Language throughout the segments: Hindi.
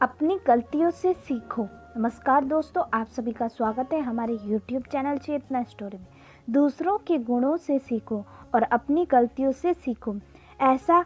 अपनी गलतियों से सीखो। नमस्कार दोस्तों, आप सभी का स्वागत है हमारे YouTube चैनल चेतना स्टोरी में। दूसरों के गुणों से सीखो और अपनी गलतियों से सीखो। ऐसा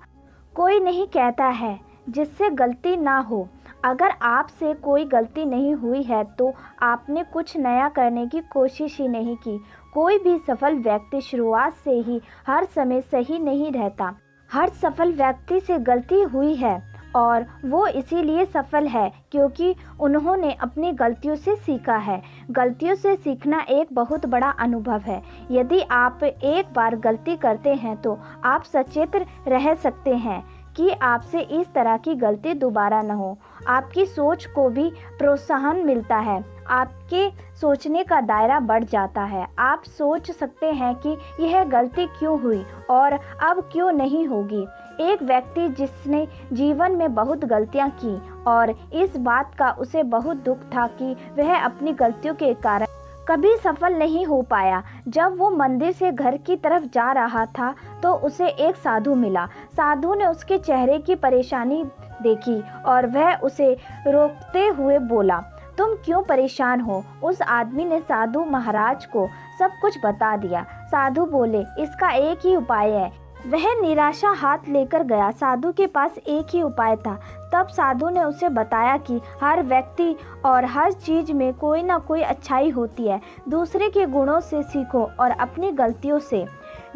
कोई नहीं कहता है जिससे गलती ना हो। अगर आपसे कोई गलती नहीं हुई है तो आपने कुछ नया करने की कोशिश ही नहीं की। कोई भी सफल व्यक्ति शुरुआत से ही हर समय सही नहीं रहता। हर सफल व्यक्ति से गलती हुई है और वो इसीलिए सफल है क्योंकि उन्होंने अपनी गलतियों से सीखा है। गलतियों से सीखना एक बहुत बड़ा अनुभव है। यदि आप एक बार गलती करते हैं तो आप सचेत रह सकते हैं कि आपसे इस तरह की गलती दोबारा न हो। आपकी सोच को भी प्रोत्साहन मिलता है, आपके सोचने का दायरा बढ़ जाता है। आप सोच सकते हैं कि यह गलती क्यों हुई और अब क्यों नहीं होगी। एक व्यक्ति जिसने जीवन में बहुत गलतियां की और इस बात का उसे बहुत दुख था कि वह अपनी गलतियों के कारण कभी सफल नहीं हो पाया। जब वो मंदिर से घर की तरफ जा रहा था तो उसे एक साधु मिला। साधु ने उसके चेहरे की परेशानी देखी और वह उसे रोकते हुए बोला, तुम क्यों परेशान हो? उस आदमी ने साधु महाराज को सब कुछ बता दिया। साधु बोले, इसका एक ही उपाय है। वह निराशा हाथ लेकर गया। साधु के पास एक ही उपाय था। तब साधु ने उसे बताया कि हर व्यक्ति और हर चीज में कोई ना कोई अच्छाई होती है। दूसरे के गुणों से सीखो और अपनी गलतियों से।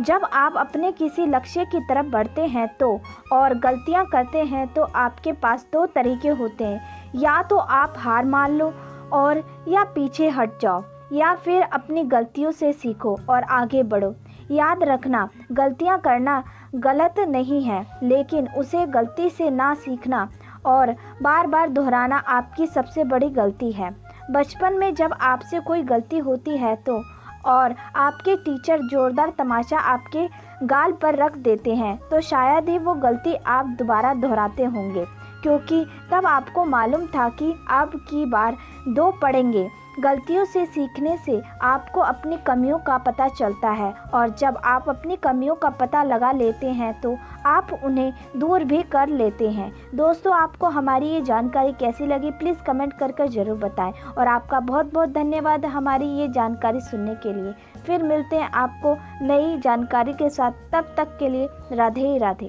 जब आप अपने किसी लक्ष्य की तरफ बढ़ते हैं तो और गलतियां करते हैं तो आपके पास दो तरीके होते हैं, या तो आप हार मान लो और या पीछे हट जाओ, या फिर अपनी गलतियों से सीखो और आगे बढ़ो। याद रखना, गलतियां करना गलत नहीं है, लेकिन उसे गलती से ना सीखना और बार बार दोहराना आपकी सबसे बड़ी गलती है। बचपन में जब आपसे कोई गलती होती है तो और आपके टीचर जोरदार तमाचा आपके गाल पर रख देते हैं तो शायद ही वो गलती आप दोबारा दोहराते होंगे, क्योंकि तब आपको मालूम था कि अब की बार दो पड़ेंगे। गलतियों से सीखने से आपको अपनी कमियों का पता चलता है और जब आप अपनी कमियों का पता लगा लेते हैं तो आप उन्हें दूर भी कर लेते हैं। दोस्तों, आपको हमारी ये जानकारी कैसी लगी प्लीज़ कमेंट कर ज़रूर बताएं और आपका बहुत बहुत धन्यवाद हमारी ये जानकारी सुनने के लिए। फिर मिलते हैं आपको नई जानकारी के साथ, तब तक के लिए राधे राधे।